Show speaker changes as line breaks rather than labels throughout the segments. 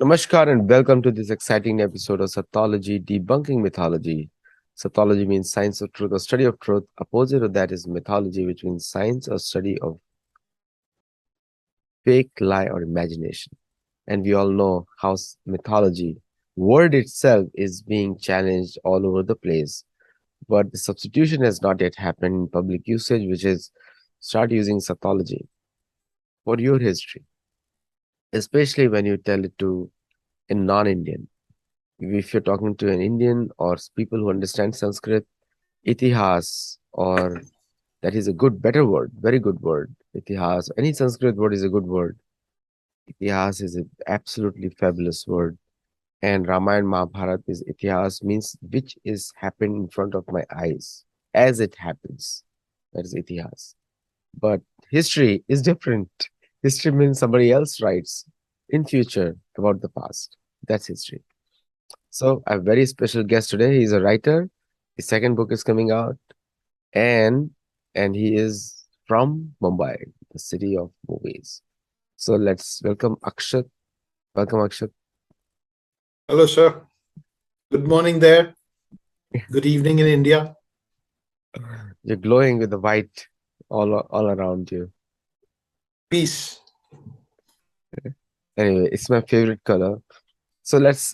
Namaskar and welcome to this exciting episode of Sattology Debunking Mythology. Sattology means science of truth or study of truth. Opposite of that is mythology, which means science or study of fake, lie, or imagination. And we all know how mythology, word itself, is being challenged all over the place. But the substitution has not yet happened in public usage, which is start using Sattology for your history, especially when you tell it to a non-Indian. If you're talking to an Indian or people who understand Sanskrit, itihas, or that is a good, better word, very good word. Itihas, any Sanskrit word is a good word. Itihas is an absolutely fabulous word. And Ramayana Mahabharata is itihas, means which is happened in front of my eyes as it happens. That is itihas. But history is different. History means somebody else writes in future about the past. That's history. So I have a very special guest today. He's a writer. His second book is coming out, and he is from Mumbai, the city of movies. So let's welcome Akshat. Welcome, Akshat.
Hello, sir. Good morning there. Good evening in India.
You're glowing with the white all around you.
Peace.
Anyway, it's my favorite color. So let's,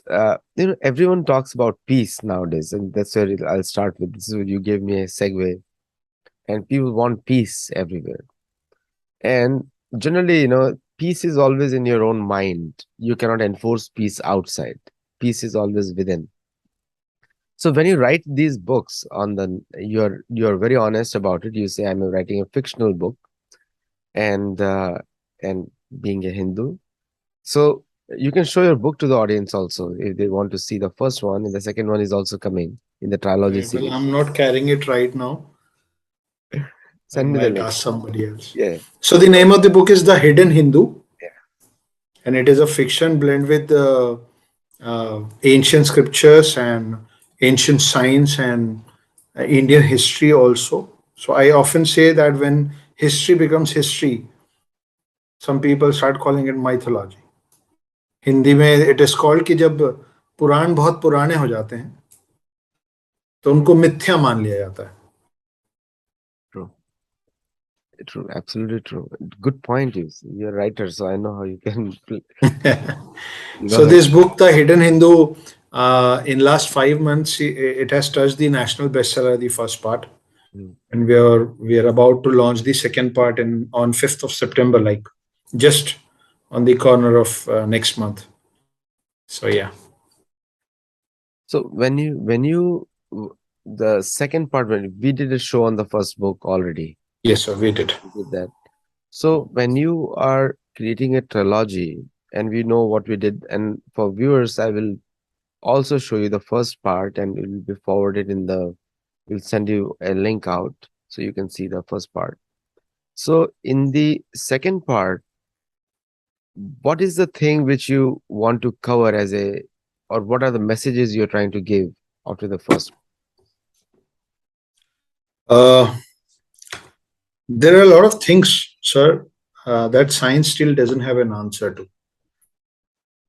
everyone talks about peace nowadays, and that's where I'll start with. This is what you gave me a segue, and people want peace everywhere. And generally, peace is always in your own mind. You cannot enforce peace outside. Peace is always within. So when you write these books on you're very honest about it. You say, I'm writing a fictional book, and being a Hindu. So you can show your book to the audience also if they want to see the first one, and the second one is also coming in the Trilogy
Right. Well,
series.
I'm not carrying it right now. I
Send me the
might
link.
ask somebody else.
Yeah,
So the name of the book is The Hidden Hindu,
yeah.
and it is a fiction blend with ancient scriptures and ancient science and Indian history also. So I often say that when history becomes history, some people start calling it mythology. Hindi में it is called कि जब पुराण बहुत पुराने हो जाते हैं तो उनको मिथ्या मान लिया जाता है.
True. True, absolutely true. Good point. You're a writer, so I know how you can. Go
So
ahead.
this book, The Hidden Hindu, in last 5 months, it has touched the national bestseller, the first part,
Mm.
and we are about to launch the second part in on 5th of September, like just on the corner of next month. So yeah.
So the second part, when we did a show on the first book already,
Yes, sir, we did.
we did that. So when you are creating a trilogy, and we know what we did, and for viewers, I will also show you the first part, and it will be forwarded we'll send you a link out so you can see the first part. So in the second part, what is the thing which you want to cover or what are the messages you're trying to give after the first?
Uh, there are a lot of things, sir, that science still doesn't have an answer to.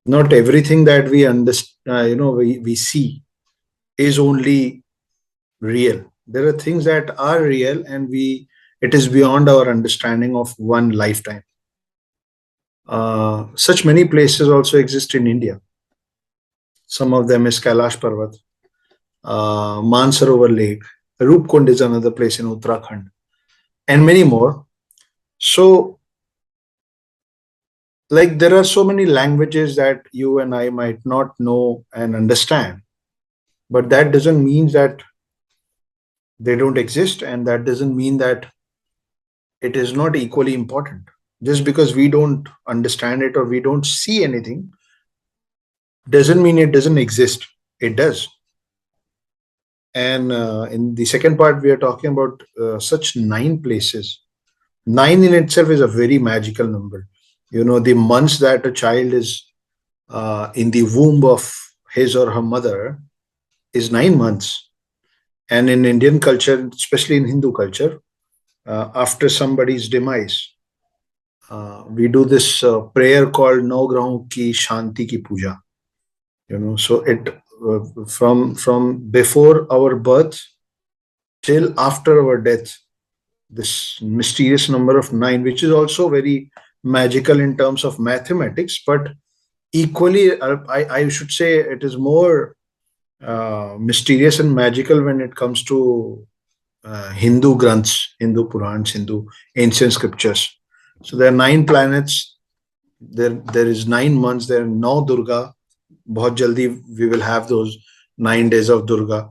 Not everything that we understand, we see is only real. There are things that are real, and it is beyond our understanding of one lifetime. Such many places also exist in India. Some of them is Kailash Parvat, Mansarovar Lake, Roopkund is another place in Uttarakhand, and many more. So, like, there are so many languages that you and I might not know and understand, but that doesn't mean that they don't exist, and that doesn't mean that it is not equally important. Just because we don't understand it or we don't see anything doesn't mean it doesn't exist. It does. And in the second part, we are talking about such 9 places. 9 in itself is a very magical number. The months that a child is in the womb of his or her mother is 9 months. And in Indian culture, especially in Hindu culture, after somebody's demise, we do this prayer called No Grahon Ki Shanti Ki Puja. So it from before our birth till after our death, this mysterious number of nine, which is also very magical in terms of mathematics, but equally, I should say it is more mysterious and magical when it comes to Hindu granths, Hindu Purans, Hindu ancient scriptures. So there are nine planets. There is 9 months. There are no Durga. बहुत jaldi we will have those 9 days of Durga,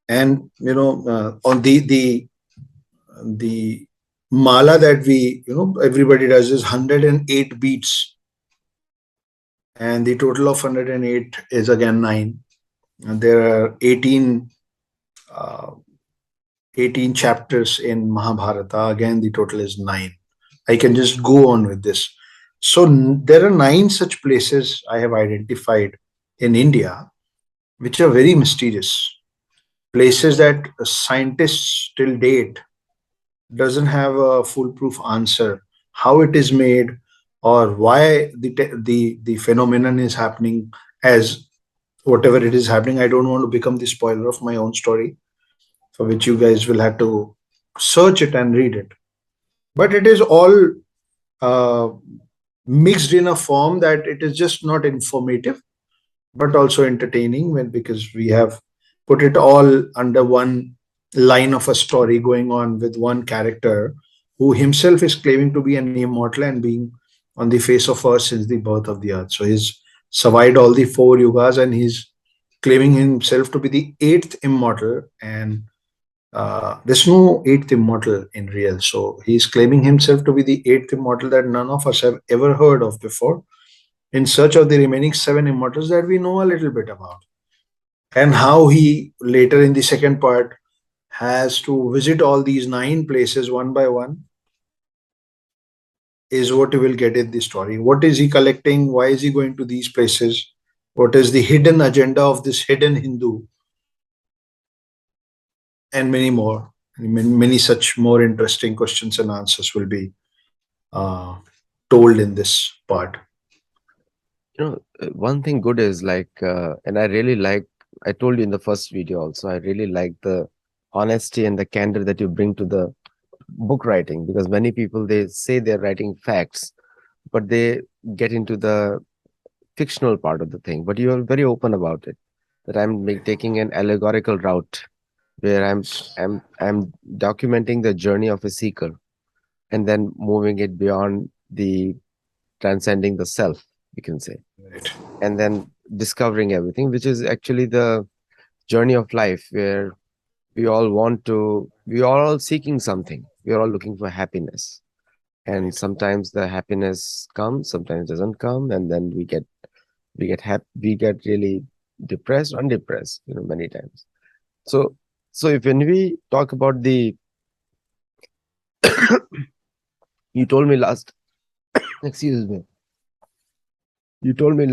and on the mala that we everybody does is 108 beats, and the total of 108 is again 9. And there are uh, 18 chapters in Mahabharata. Again, the total is 9. I can just go on with this. So there are 9 such places I have identified in India, which are very mysterious. Places that scientists till date doesn't have a foolproof answer how it is made, or why the phenomenon is happening as whatever it is happening. I don't want to become the spoiler of my own story, for which you guys will have to search it and read it. But it is all uh, mixed in a form that it is just not informative, but also entertaining, when because we have put it all under one line of a story going on with one character who himself is claiming to be an immortal and being on the face of earth since the birth of the earth. So he's survived all the 4 yugas, and he's claiming himself to be the eighth immortal. And there's no eighth immortal in real. So he's claiming himself to be the eighth immortal that none of us have ever heard of before, in search of the remaining seven immortals that we know a little bit about. And how he later in the second part has to visit all these 9 places one by one is what you will get in the story. What is he collecting? Why is he going to these places? What is the hidden agenda of this hidden Hindu? And many more. Many such more interesting questions and answers will be uh, told in this part.
One thing good is and I really like, I told you in the first video also, I really like the honesty and the candor that you bring to the book writing, because many people, they say they're writing facts, but they get into the fictional part of the thing. But you are very open about it, that taking an allegorical route where I'm documenting the journey of a seeker and then moving it beyond the transcending the self, you can say,
Right.
and then discovering everything, which is actually the journey of life, where we are all seeking something. We are all looking for happiness. And
Right.
sometimes the happiness comes, sometimes doesn't come, and then we get really depressed, undepressed, many times. So so if when we talk about the you told me last excuse me, you told me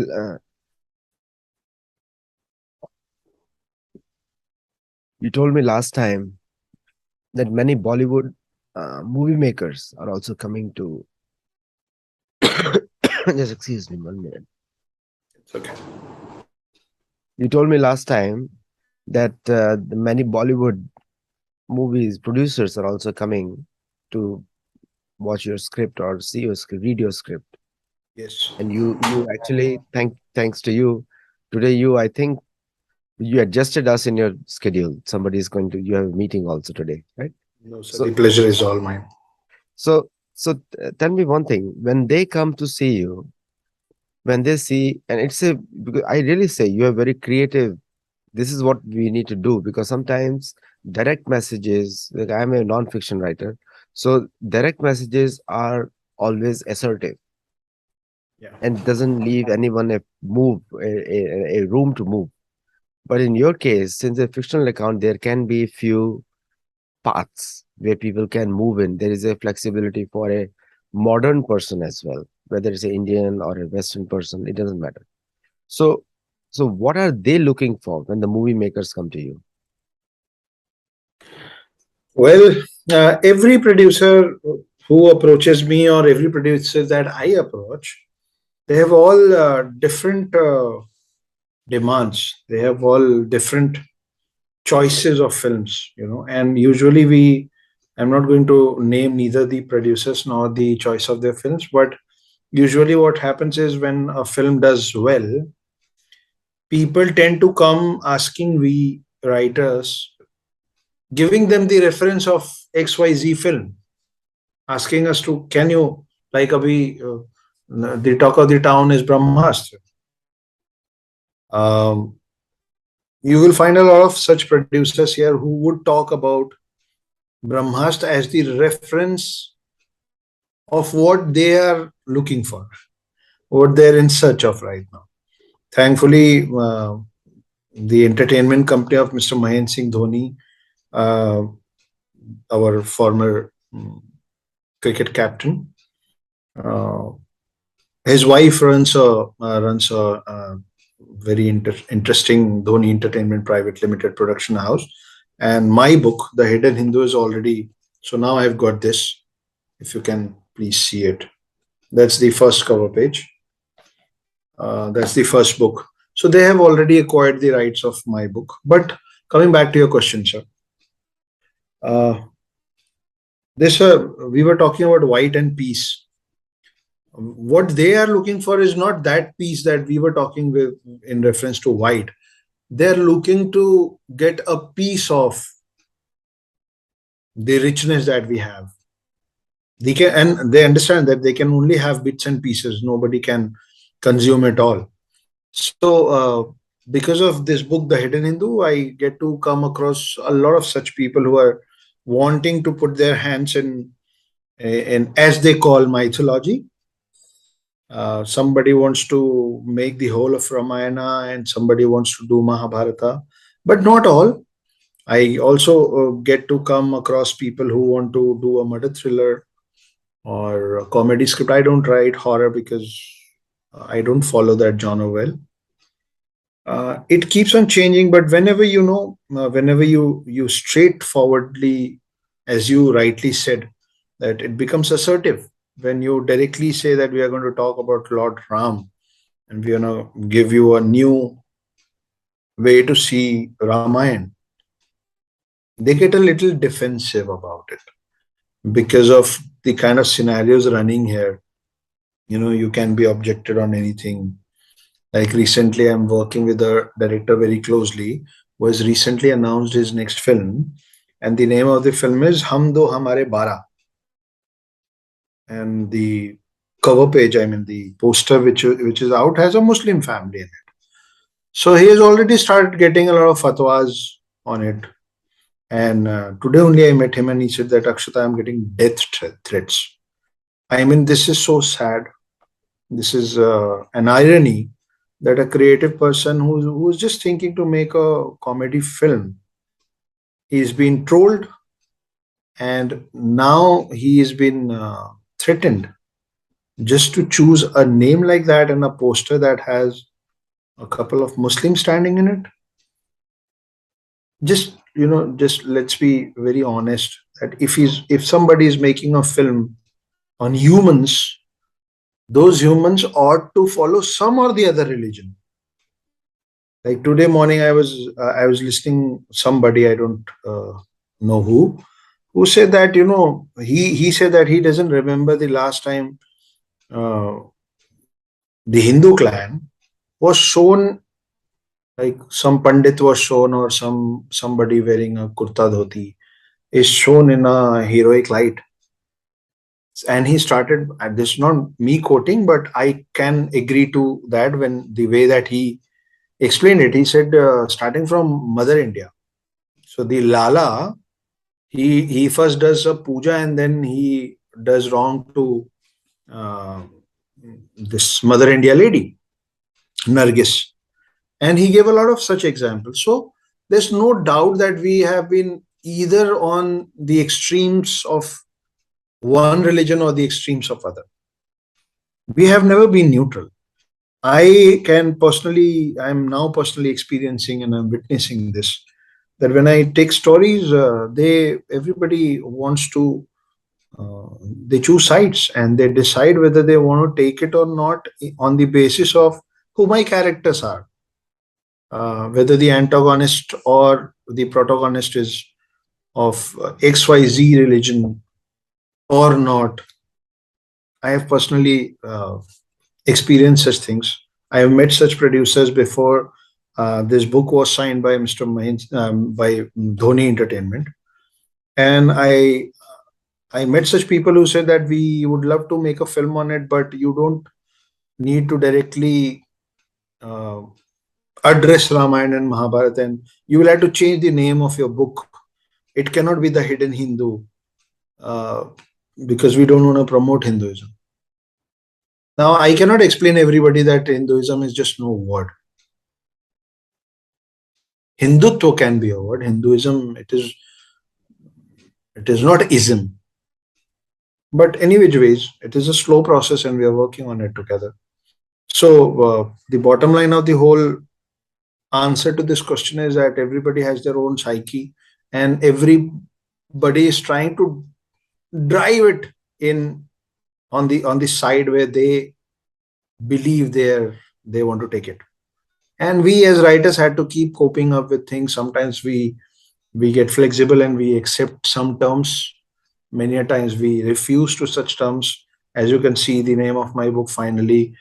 you told me last time that many Bollywood movie makers are also coming to just excuse me 1 minute.
It's okay.
You told me last time that the many Bollywood movies producers are also coming to watch your script or see your script, read your script.
Yes.
And you actually, thanks to you, today I think you adjusted us in your schedule. Somebody is going to, you have a meeting also today, right?
No, sir.
So
The pleasure is all mine.
tell me one thing. When they come to see you, when they see, and it's a, because I really say you are very creative. This is what we need to do, because sometimes direct messages, like I'm a non-fiction writer, so direct messages are always assertive
Yeah.
and doesn't leave anyone a room to move. But in your case, since a fictional account, there can be few paths where people can move in. There is a flexibility for a modern person as well, whether it's an Indian or a Western person, it doesn't matter. So, so what are they looking for when the movie makers come to you?
Well, every producer. who approaches me or every producer that I approach, they have all different demands. They have all different choices of films, and usually I'm not going to name neither the producers nor the choice of their films, but usually what happens is when a film does well, people tend to come asking we writers, giving them the reference of XYZ film, asking us to, can you, like, abhi, the talk of the town is Brahmastra. Um, you will find a lot of such producers here who would talk about Brahmastra as the reference of what they are looking for, what they're in search of right now. Thankfully, the entertainment company of Mr. Mahendra Singh Dhoni, uh, our former cricket captain, uh, his wife runs a very interesting Dhoni Entertainment Private Limited production house, and my book, The Hidden Hindu, is already. So now I've got this. If you can please see it, that's the first cover page. That's the first book. So they have already acquired the rights of my book. But coming back to your question, sir, uh, this we were talking about white and peace. What they are looking for is not that peace that we were talking with in reference to white. They're looking to get a piece of the richness that we have. They can, and they understand that they can only have bits and pieces. Nobody can consume it all. So, because of this book, The Hidden Hindu, I get to come across a lot of such people who are wanting to put their hands in, as they call, mythology. Somebody wants to make the whole of Ramayana, and somebody wants to do Mahabharata, but not all. I also get to come across people who want to do a murder thriller or a comedy script. I don't write horror because I don't follow that genre well. It keeps on changing, but whenever you straightforwardly, as you rightly said, that it becomes assertive when you directly say that we are going to talk about Lord Ram, and we are going to give you a new way to see Ramayana. They get a little defensive about it because of the kind of scenarios running here. You can be objected on anything. Like recently, I'm working with a director very closely, who has recently announced his next film, and the name of the film is Hum Do Hamare Bara. And the cover page, I mean the poster which is out, has a Muslim family in it. So he has already started getting a lot of fatwas on it. And today only I met him, and he said that, Akshata, I'm getting death threats. I mean, this is so sad. This is an irony that a creative person who's just thinking to make a comedy film is being trolled, and now he has been threatened just to choose a name like that and a poster that has a couple of Muslims standing in it. Just let's be very honest that if somebody is making a film on humans, those humans ought to follow some or the other religion. Like today morning, I was listening somebody, I don't know who said that, he said that he doesn't remember the last time uh, the Hindu clan was shown, like some pandit was shown, or somebody wearing a kurta dhoti is shown in a heroic light. And he started, this is not me quoting, but I can agree to that when the way that he explained it. He said, starting from Mother India. So the Lala, he first does a puja, and then he does wrong to uh, this Mother India lady, Nargis. And he gave a lot of such examples. So there's no doubt that we have been either on the extremes of one religion or the extremes of other. We have never been neutral. I'm now personally experiencing and I'm witnessing this, that when I take stories, everybody wants to uh, they choose sides and they decide whether they want to take it or not on the basis of who my characters are, whether the antagonist or the protagonist is of XYZ religion or not. I have personally experienced such things. I have met such producers before this book was signed by Mr. By Dhoni Entertainment, and I met such people who said that we would love to make a film on it, but you don't need to directly uh, address Ramayana and Mahabharata, and you will have to change the name of your book. It cannot be the Hidden Hindu, uh, because we don't want to promote Hinduism. Now, I cannot explain everybody that Hinduism is just no word. Hindutva can be a word. Hinduism, it is not ism. But any which ways, it is a slow process, and we are working on it together. So the bottom line of the whole answer to this question is that everybody has their own psyche, and everybody is trying to drive it in on the side where they believe they want to take it. And we as writers had to keep coping up with things. Sometimes we get flexible and we accept some terms. Many a times we refuse to such terms. As you can see, the name of my book finally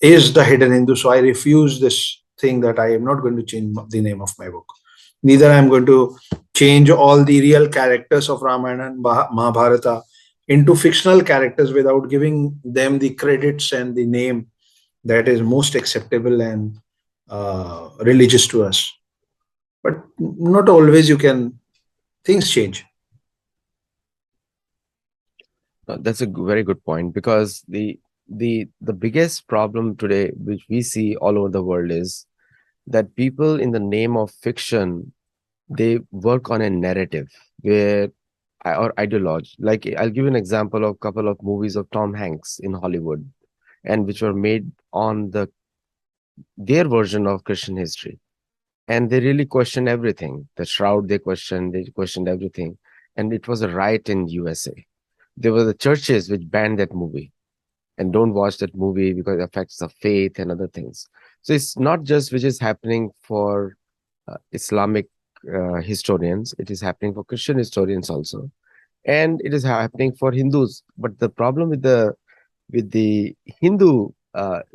is The Hidden Hindu. So I refuse this thing that I am not going to change the name of my book. Neither I am going to change all the real characters of Ramayana and Mahabharata into fictional characters without giving them the credits and the name that is most acceptable and religious to us. But not always you can, things change.
That's a very good point, because the biggest problem today, which we see all over the world, is that people, in the name of fiction, they work on a narrative where or ideology. Like, I'll give you an example of a couple of movies of Tom Hanks in Hollywood, and which were made on their version of Christian history, and they really questioned everything. The shroud they questioned everything, and it was a riot in USA. There were the churches which banned that movie and don't watch that movie because it affects the faith and other things. So it's not just which is happening for Islamic historians; it is happening for Christian historians also, and it is happening for Hindus. But the problem with the Hindu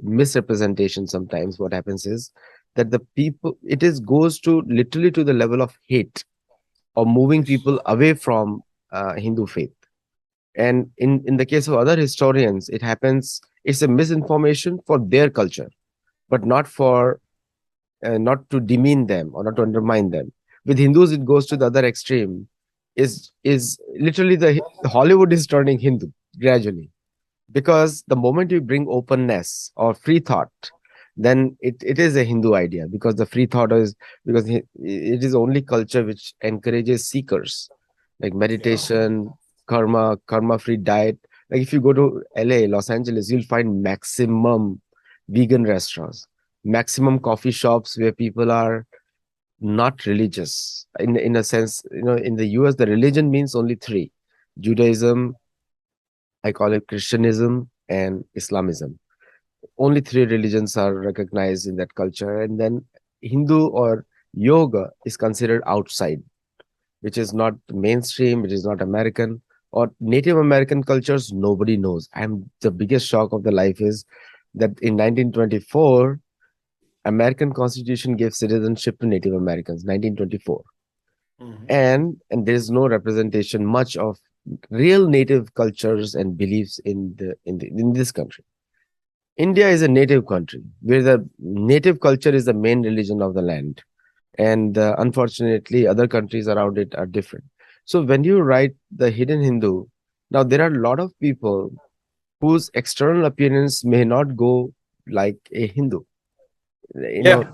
misrepresentation, sometimes what happens is that the people, it is goes to literally to the level of hate or moving people away from Hindu faith. And in the case of other historians, it happens, it's a misinformation for their culture, but not for not to demean them or not to undermine them. With Hindus, it goes to the other extreme. Is literally the Hollywood is turning Hindu gradually, because the moment you bring openness or free thought, then it is a Hindu idea, because the free thought is, because it is only culture which encourages seekers, like
Yeah.
meditation, karma free diet. Like, if you go to LA, Los Angeles, you'll find maximum vegan restaurants, maximum coffee shops where people are not religious. In a sense, in the US, the religion means only three: Judaism, I call it Christianism, and Islamism. Only three religions are recognized in that culture. And then Hindu or yoga is considered outside, which is not mainstream, it is not American. Or Native American cultures, nobody knows. And the biggest shock of the life is that in 1924, American Constitution gave citizenship to Native Americans, 1924.
Mhm.
And there is no representation much of real native cultures and beliefs in this country. India is a native country where the native culture is the main religion of the land. And unfortunately, other countries around it are different. So when you write The Hidden Hindu, now there are a lot of people whose external appearance may not go like a Hindu, you know,
Yeah.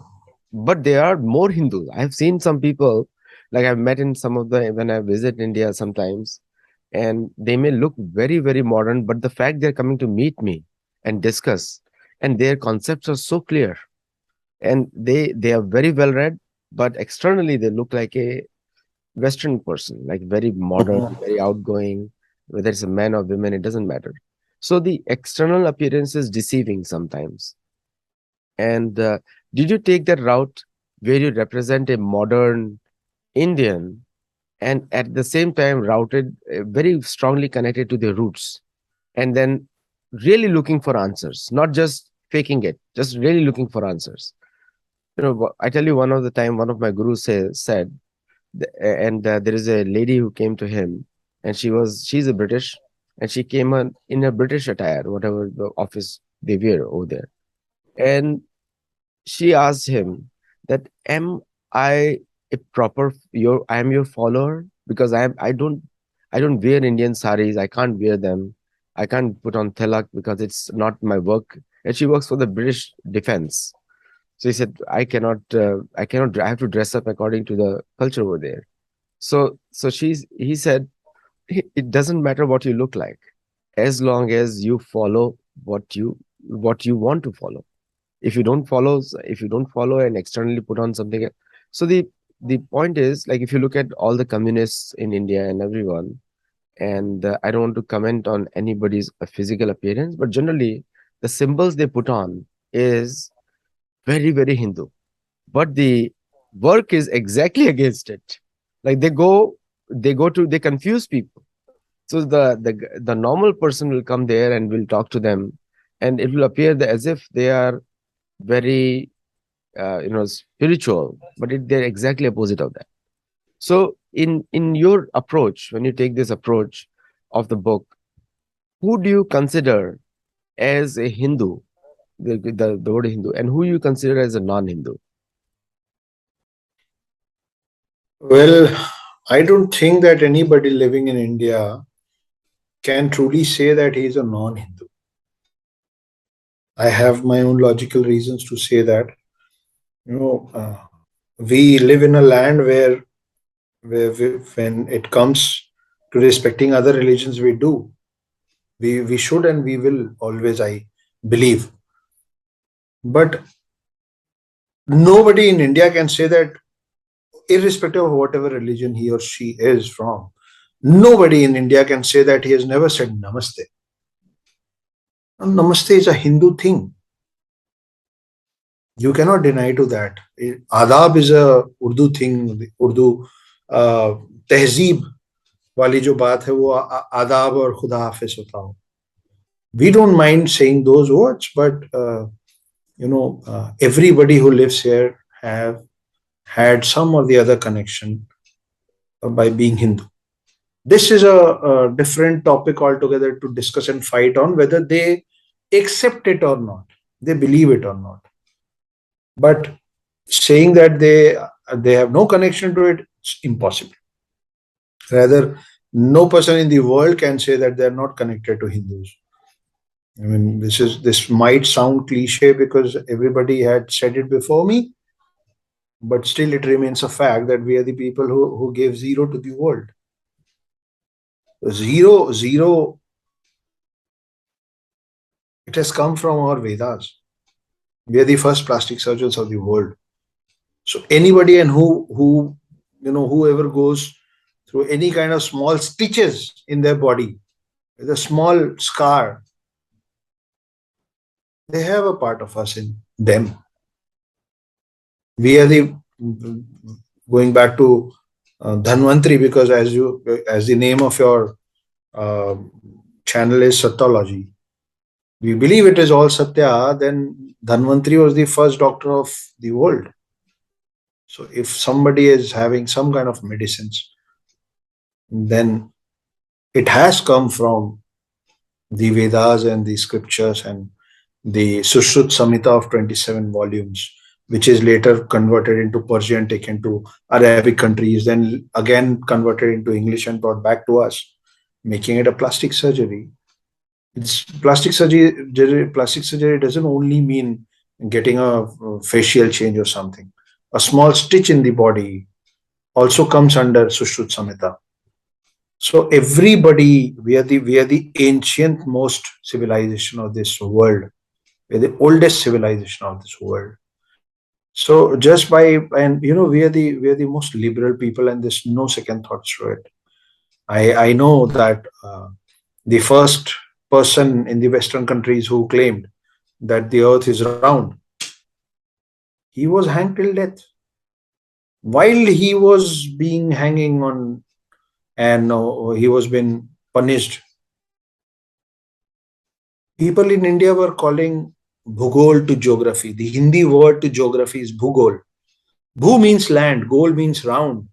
but they are more Hindus. I've seen some people, like I've met in some of the, when I visit India sometimes, and they may look very, very modern, but the fact they're coming to meet me and discuss, and their concepts are so clear, and they are very well read, but externally they look like a Western person, like very modern,
Mhm.
very outgoing. whether it's a man or woman, it doesn't matter. So the external appearance is deceiving sometimes. And did you take that route where you represent a modern Indian and at the same time routed very strongly connected to their roots, and then really looking for answers, not just faking it, just really looking for answers? I tell you, one of the time, one of my gurus said, and there is a lady who came to him, and she's a British, and she came on in a British attire, whatever the office they wear over there, and she asked him that, am I a proper your I am your follower? Because I don't wear Indian saris, I can't wear them, I can't put on tilak because it's not my work. And she works for the British defense. So he said, I have to dress up according to the culture over there. So he said, it doesn't matter what you look like, as long as you follow what you want to follow. If you don't follow and externally put on something, so the point is, like, if you look at all the communists in India and everyone, and I don't want to comment on anybody's physical appearance, but generally the symbols they put on is very, very Hindu, but the work is exactly against it. Like, they confuse people. So the normal person will come there and will talk to them, and it will appear as if they are very spiritual, but they're exactly opposite of that. So in your approach, when you take this approach of the book, who do you consider as a Hindu, the word Hindu, and who you consider as a non-Hindu?
Well, I don't think that anybody living in India can truly say that he is a non Hindu. I have my own logical reasons to say that. You know, we live in a land when it comes to respecting other religions, we do. We should and we will always, I believe. But nobody in India can say that, irrespective of whatever religion he or she is from, nobody in India can say that he has never said namaste. Namaste is a Hindu thing. You cannot deny to that. Adab is a Urdu thing. Urdu uh, तहजीब वाली जो बात है वो आदाब और खुदा हाफिज होता हो. We don't mind saying those words, but everybody who lives here have had some or the other connection by being Hindu. This is a different topic altogether to discuss and fight on, whether they accept it or not, they believe it or not. But saying that they have no connection to it, it's impossible. Rather, no person in the world can say that they are not connected to Hindus. I mean, this might sound cliche because everybody had said it before me, but still it remains a fact that we are the people who gave zero to the world. Zero, it has come from our Vedas. We are the first plastic surgeons of the world. So anybody and whoever goes through any kind of small stitches in their body, with a small scar, they have a part of us in them. We are the, going back to Dhanvantri, because as the name of your uh, channel is Sattology, we believe it is all Satya, then Dhanvantri was the first doctor of the world. So if somebody is having some kind of medicines, then it has come from the Vedas and the scriptures and the Sushrut Samhita of 27 volumes, which is later converted into Persian, taken to Arabic countries, then again converted into English and brought back to us, making it a plastic surgery. It's plastic surgery. Plastic surgery doesn't only mean getting a facial change or something. A small stitch in the body also comes under Sushrut Samhita. So everybody, we are the ancient most civilization of this world. We're the oldest civilization of this world. So just by, and we are the most liberal people, and there's no second thoughts to it. I know that. the first person in the Western countries who claimed that the earth is round, he was hanged till death. While he was being hanging on and he was being punished, people in India were calling Bhugol to geography. The Hindi word to geography is Bhugol. Bhu means land, Gol means round.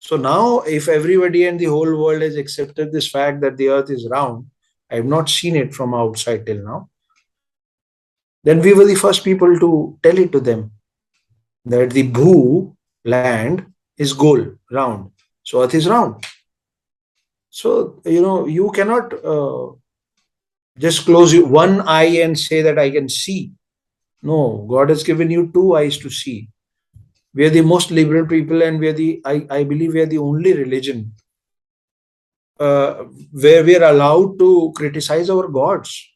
So now, if everybody and the whole world has accepted this fact that the earth is round, I have not seen it from outside till now, then we were the first people to tell it to them that the Bhu, land, is Gol, round. So earth is round. So, you cannot just close one eye and say that I can see. No, God has given you two eyes to see. We are the most liberal people, and I believe we are the only religion where we are allowed to criticize our gods.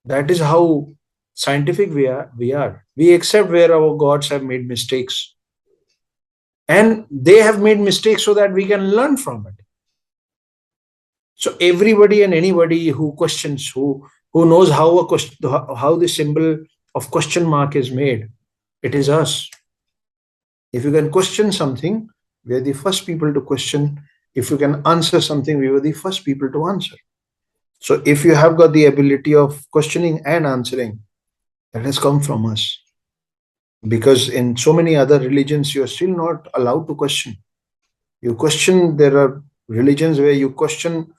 That is how scientific we accept where our gods have made mistakes, and they have made mistakes so that we can learn from it. So everybody and anybody who questions, who knows how a question, how the symbol of question mark is made, it is us. If you can question something, we are the first people to question. If you can answer something, we were the first people to answer. So if you have got the ability of questioning and answering, that has come from us. Because in so many other religions, you are still not allowed to question. You question, there are religions where you question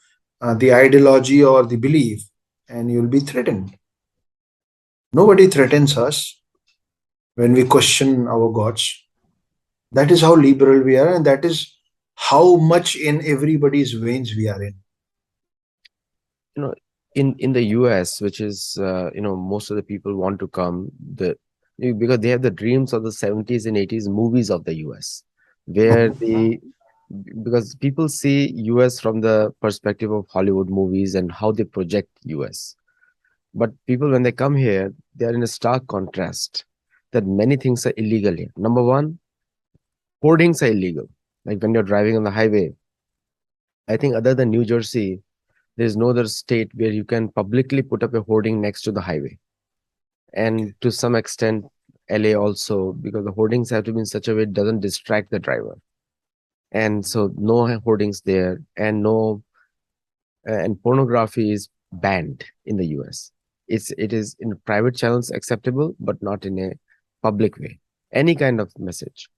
the ideology or the belief, and you'll be threatened. Nobody threatens us when we question our gods. That is how liberal we are, and that is how much in everybody's veins we are in.
You know, in the US, which is most of the people want to come because they have the dreams of the 70s and 80s movies of the US, where because people see US from the perspective of Hollywood movies and how they project US. But people, when they come here, they are in a stark contrast that many things are illegal here. Number one, hoardings are illegal. Like when you're driving on the highway, I think other than New Jersey, there is no other state where you can publicly put up a hoarding next to the highway. And to some extent, LA also, because the hoardings have to be in such a way it doesn't distract the driver. And so no hoardings there, and no and pornography is banned in the US. It is in private channels acceptable, but not in a public way. Any kind of message.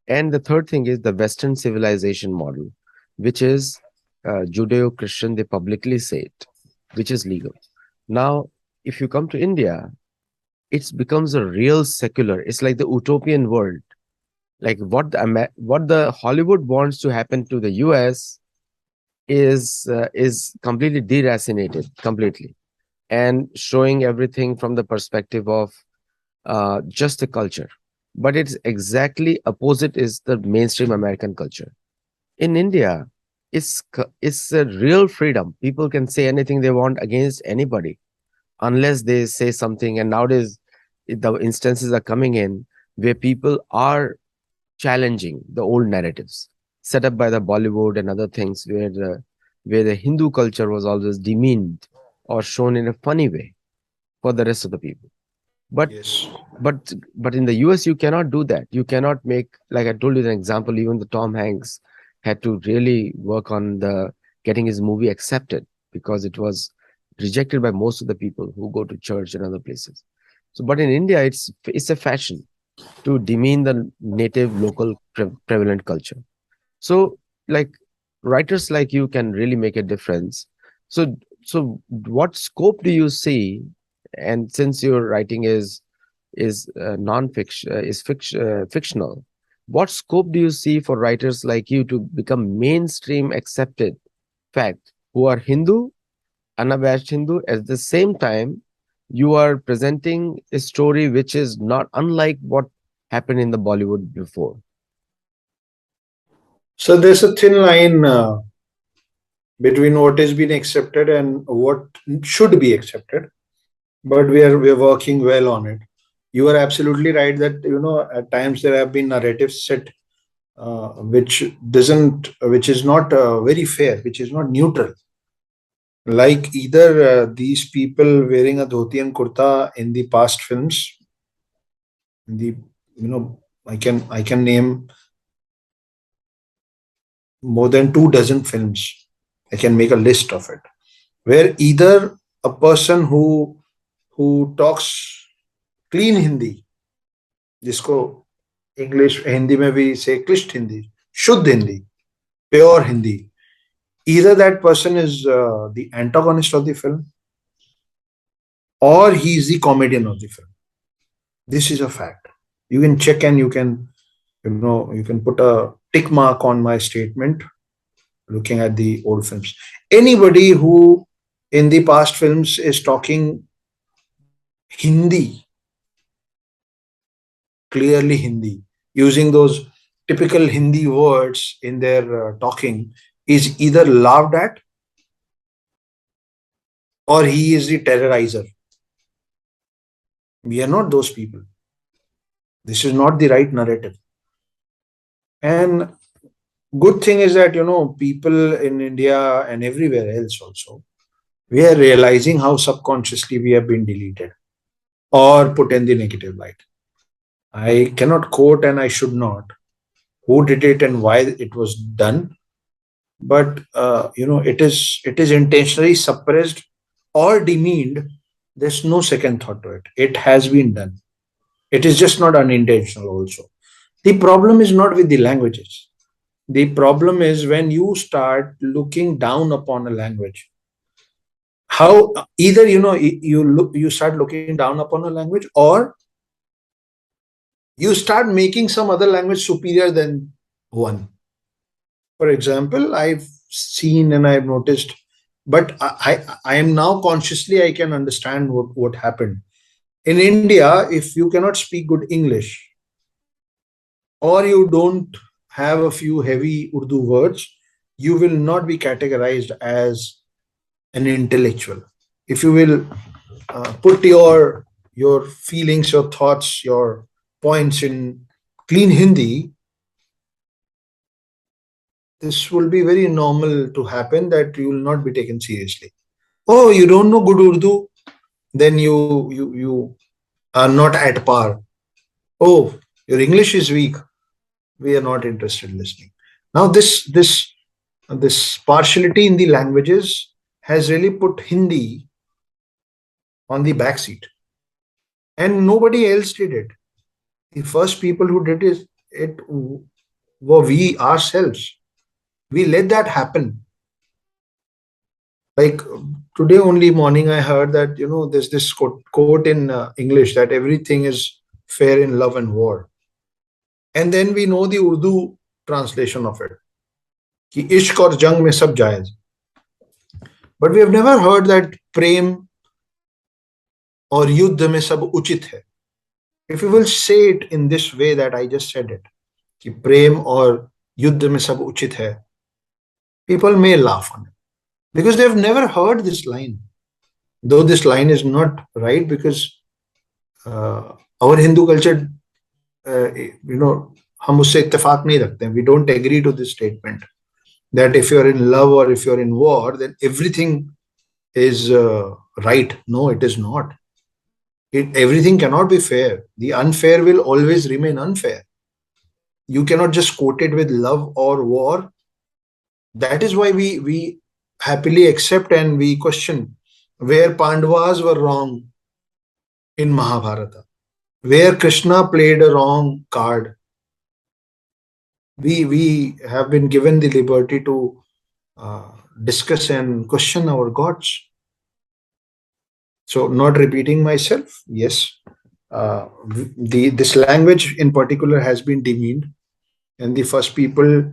And the third thing is the Western civilization model, which is Judeo-Christian. They publicly say it, which is legal. Now, if you come to India, it becomes a real secular. It's like the utopian world. Like what the Hollywood wants to happen to the US is completely deracinated completely, and showing everything from the perspective of just a culture. But it's exactly opposite is the mainstream American culture. In India, it's a real freedom. People can say anything they want against anybody unless they say something. And nowadays, the instances are coming in where people are challenging the old narratives set up by the Bollywood and other things, where the Hindu culture was always demeaned or shown in a funny way for the rest of the people. But
Yes.
but in the US you cannot do that. You cannot make, like I told you an example, even the Tom Hanks had to really work on the getting his movie accepted because it was rejected by most of the people who go to church and other places. So but in India it's a fashion to demean the native local prevalent culture. So like writers like you can really make a difference. So what scope do you see? And since your writing is non-fiction fictional, what scope do you see for writers like you to become mainstream accepted fact, who are Hindu, unabashed Hindu, at the same time you are presenting a story which is not unlike what happened in the Bollywood before?
So there's a thin line between what is being accepted and what should be accepted, but we are working well on it. You are absolutely right that at times there have been narratives set which is not very fair, which is not neutral. Like either these people wearing a dhoti and kurta in the past films, the I can name more than 2 dozen films. I can make a list of it where either a person who talks clean Hindi, जिसको English Hindi में भी से क्लिष्ट हिंदी, शुद्ध Hindi, pure Hindi, either that person is the antagonist of the film or he is the comedian of the film. This is a fact. You can check and you can put a tick mark on my statement looking at the old films. Anybody who in the past films is talking Hindi, clearly Hindi, using those typical Hindi words in their talking, is either laughed at or he is the terrorizer. We are not those people. This is not the right narrative. And good thing is that people in India and everywhere else also, we are realizing how subconsciously we have been deleted or put in the negative light. I cannot quote and I should not who did it and why it was done, but it is intentionally suppressed or demeaned. There's no second thought to it. It has been done. It is just not unintentional also. The problem is not with the languages. The problem is when you start looking down upon a language. How either you start looking down upon a language, or you start making some other language superior than one. For example, I've seen and I've noticed, but I am now consciously I can understand what happened. In India, if you cannot speak good English or you don't have a few heavy Urdu words, you will not be categorized as an intellectual. If you will put your feelings, your thoughts, your points in clean Hindi, this will be very normal to happen that you will not be taken seriously. Oh, you don't know good Urdu, then you are not at par. Oh, your English is weak. We are not interested in listening. Now, this partiality in the languages has really put Hindi on the back seat, and nobody else did it. The first people who did it were we ourselves. We let that happen. Like today only morning, I heard that there's this quote in English that everything is fair in love and war, and then we know the Urdu translation of it. कि इश्क और जंग में सब जायज. But we have never heard that प्रेम और युद्ध में सब उचित है. If you will say it in this way that I just said it, कि प्रेम और युद्ध में सब उचित है, people may laugh on it because they have never heard this line. Though this line is not right because our Hindu culture, हम उससे इत्तेफाक नहीं रखते हैं. We don't agree to this statement that if you're in love or if you're in war, then everything is right. No, it is not. Everything cannot be fair. The unfair will always remain unfair. You cannot just quote it with love or war. That is why we happily accept and we question where Pandavas were wrong in Mahabharata, where Krishna played a wrong card. We have been given the liberty to discuss and question our gods. So, not repeating myself, yes, this language in particular has been demeaned, and the first people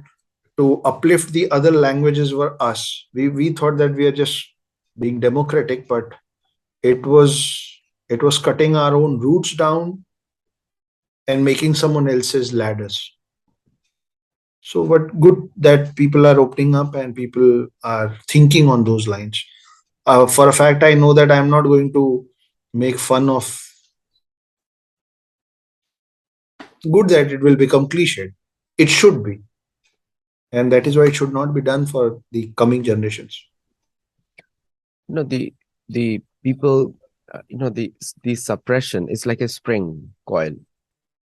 to uplift the other languages were us. We thought that we are just being democratic, but it was it was cutting our own roots down and making someone else's ladders. So, what good that people are opening up and people are thinking on those lines. For a fact, I know that I'm not going to make fun of good that it will become cliche. It should be, and that is why it should not be done for the coming generations.
The people, the suppression is like a spring coil.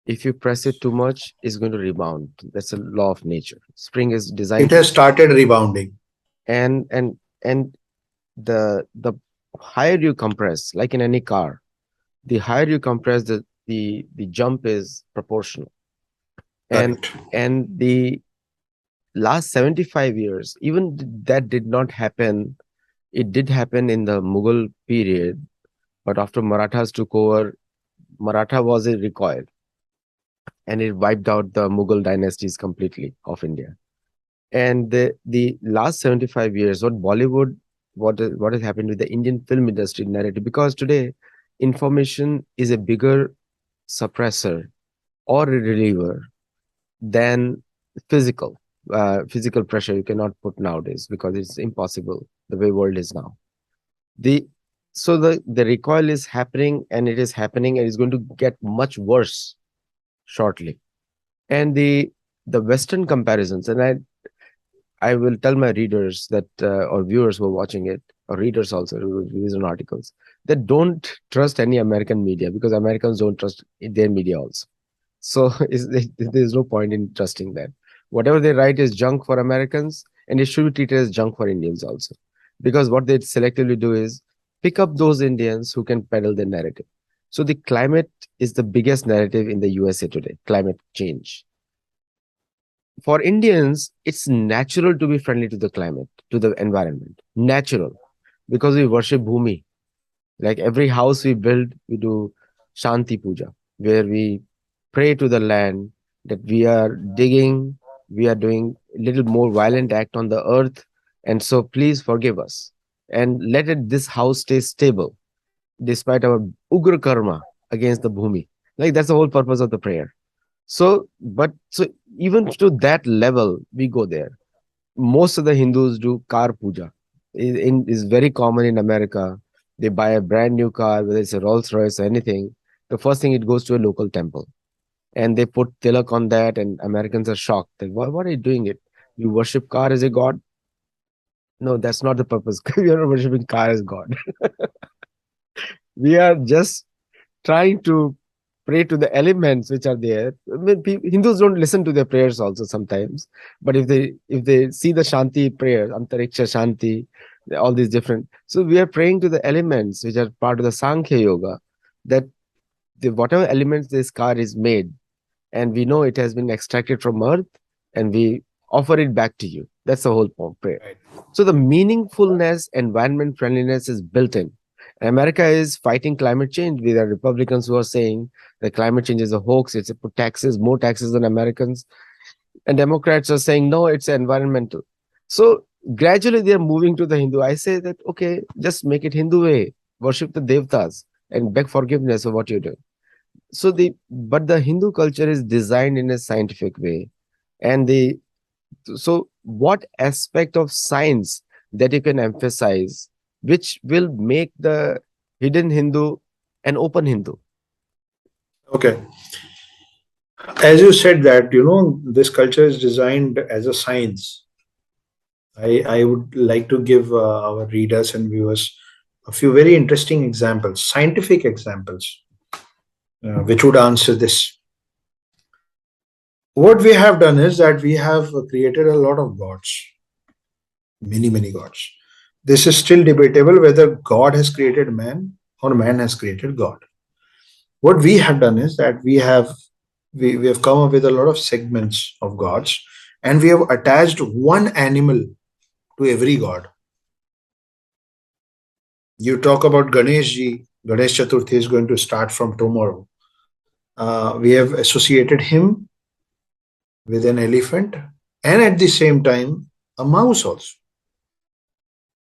If you press it too much, it's going to rebound. That's a law of nature. Spring is
It
designed to,
has started rebounding.
and the higher you compress, like in any car, the higher you compress, the jump is proportional. And
Correct.
the last 75 years, even that did not happen. It did happen in the Mughal period, but after Marathas took over, Maratha was a recoil, and it wiped out the Mughal dynasties completely of India. And the last 75 years, what Bollywood, what has happened with the Indian film industry narrative, because today information is a bigger suppressor or a reliever than physical physical pressure you cannot put nowadays, because it's impossible the way world is now. The So the recoil is happening, and it is happening, and it's going to get much worse shortly. And the Western comparisons, and I will tell my readers that, or viewers who are watching it, or readers also who read on articles, that don't trust any American media, because Americans don't trust their media also. So there's no point in trusting that. Whatever they write is junk for Americans, and it should be treated as junk for Indians also. Because what they selectively do is pick up those Indians who can peddle their narrative. So the climate is the biggest narrative in the USA today, climate change. For Indians, it's natural to be friendly to the climate, to the environment. Natural. Because we worship Bhumi. Like every house we build, we do Shanti Puja, where we pray to the land that we are digging, we are doing a little more violent act on the earth. And so please forgive us. And this house stay stable despite our Ugra karma against the Bhumi. Like that's the whole purpose of the prayer. So even to that level, we go there. Most of the Hindus do car puja. Is very common in America. They buy a brand new car, whether it's a Rolls Royce or anything. The first thing, it goes to a local temple, and they put tilak on that. And Americans are shocked. Like, what are you doing it? You worship car as a god? No, that's not the purpose. We are not worshiping car as god. We are just trying to pray to the elements which are there. I mean, Hindus don't listen to their prayers also sometimes, but if they see the Shanti prayer, Antariksha Shanti, all these different. So we are praying to the elements which are part of the Sankhya Yoga, that whatever elements this car is made, and we know it has been extracted from earth, and we offer it back to you. That's the whole prayer.
Right.
So the meaningfulness, environment friendliness is built in. America is fighting climate change. We are Republicans who are saying that climate change is a hoax. It's a put taxes, more taxes than Americans. And Democrats are saying, no, it's environmental. So gradually they are moving to the Hindu. I say that, okay, just make it Hindu way. Worship the devtas and beg forgiveness for what you do. But the Hindu culture is designed in a scientific way. And so what aspect of science that you can emphasize, which will make the hidden Hindu an open Hindu?
Okay. As you said that, this culture is designed as a science. I would like to give our readers and viewers a few very interesting examples, scientific examples, which would answer this. What we have done is that we have created a lot of gods, many, many gods. This is still debatable whether God has created man or man has created God. What we have done is that we have come up with a lot of segments of gods, and we have attached one animal to every god. You talk about Ganesh ji, Ganesh Chaturthi is going to start from tomorrow. We have associated him with an elephant and at the same time a mouse also.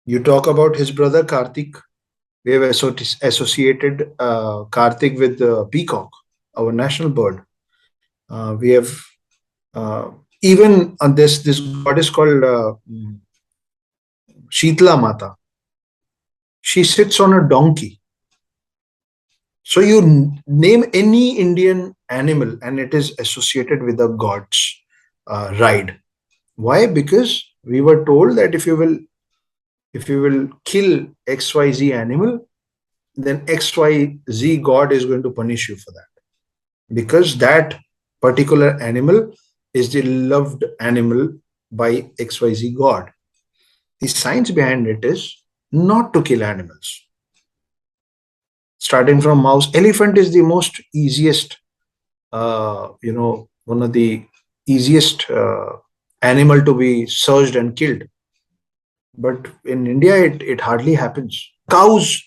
You talk about his brother Kartik. We have associated Kartik with the peacock, our national bird. We have uh, even on this god is called Shitla Mata. She sits on a donkey. So you name any Indian animal and it is associated with the gods. ride. Why? Because we were told that if you will kill XYZ animal, then XYZ God is going to punish you for that. Because that particular animal is the loved animal by XYZ God. The science behind it is not to kill animals. Starting from mouse, elephant is the most easiest, one of the easiest animal to be searched and killed. But in India, it hardly happens. Cows,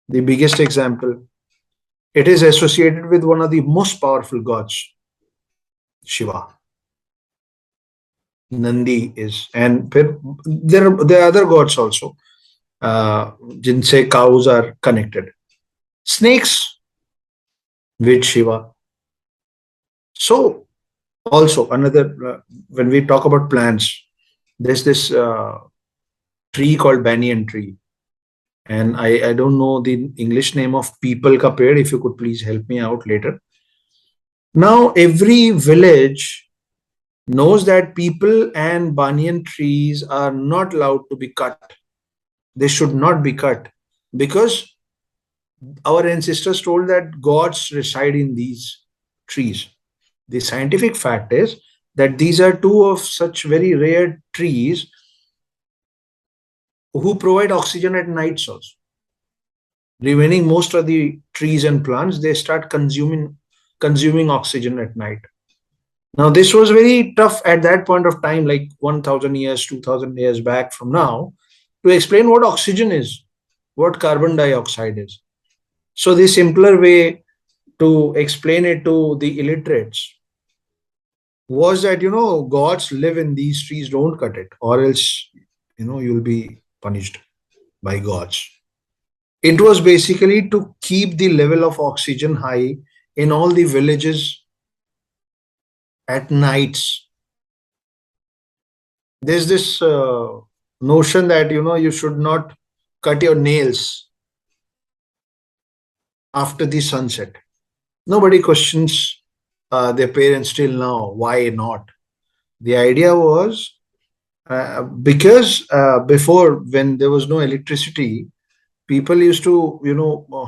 the biggest example, it is associated with one of the most powerful gods, Shiva. Nandi is, and there are other gods also, जिनसे cows are connected. Snakes with Shiva. So also another, when we talk about plants, there's this tree called banyan tree, and I don't know the English name of people ka ped. If you could please help me out later. Now every village knows that people and banyan trees are not allowed to be cut. They should not be cut because our ancestors told that gods reside in these trees. The scientific fact is that these are two of such very rare trees who provide oxygen at nights also. Remaining most of the trees and plants, they start consuming oxygen at night. Now this was very tough at that point of time, like 1000 years, 2000 years back from now, to explain what oxygen is, what carbon dioxide is. So the simpler way to explain it to the illiterates was that, gods live in these trees, don't cut it, or else, you'll be punished by gods. It was basically to keep the level of oxygen high in all the villages at nights. There's this notion that, you should not cut your nails after the sunset. Nobody questions their parents till now. Why not? The idea was because before, when there was no electricity, people used to,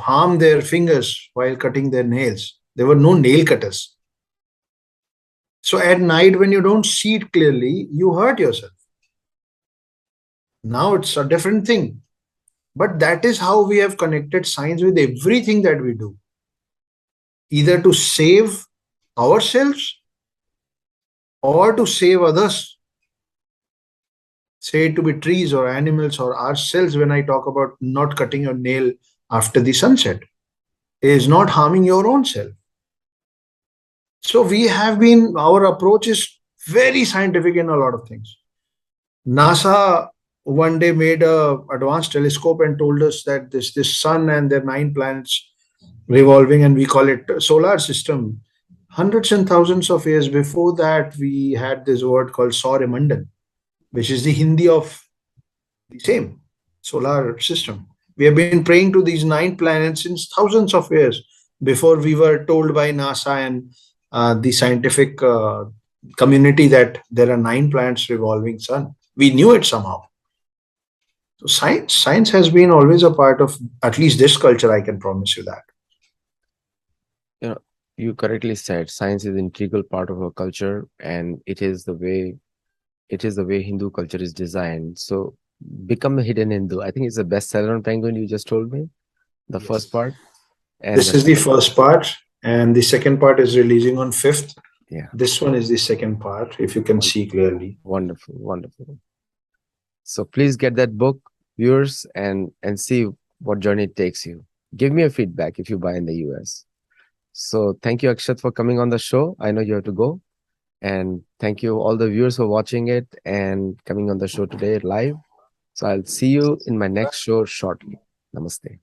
harm their fingers while cutting their nails. There were no nail cutters. So at night, when you don't see it clearly, you hurt yourself. Now it's a different thing. But that is how we have connected science with everything that we do, either to save ourselves or to save others. Say it to be trees or animals or ourselves. When I talk about not cutting your nail after the sunset, is not harming your own self. So our approach is very scientific in a lot of things. NASA one day made a advanced telescope and told us that this sun and their 9 planets revolving, and we call it solar system. Hundreds and thousands of years before that, we had this word called Sauryamandan, which is the Hindi of the same solar system. We have been praying to these 9 planets since thousands of years before we were told by NASA and the scientific community that there are 9 planets revolving sun. We knew it somehow. So science has been always a part of at least this culture. I can promise you that.
You know, you correctly said science is an integral part of our culture, and it is the way Hindu culture is designed. So become a hidden Hindu. I think it's the bestseller on Penguin. You just told me the first
Yes.
part, and
This
the
is the
second.
first part, and the second part is releasing on 5th.
Yeah,
This one is the second part, if you can see clearly.
wonderful, wonderful. So please get that book, viewers, and see what journey it takes you. Give me a feedback if you buy in the US. So thank you, Akshat, for coming on the show. I know you have to go. And thank you all the viewers for watching it and coming on the show today live. So I'll see you in my next show shortly. Namaste.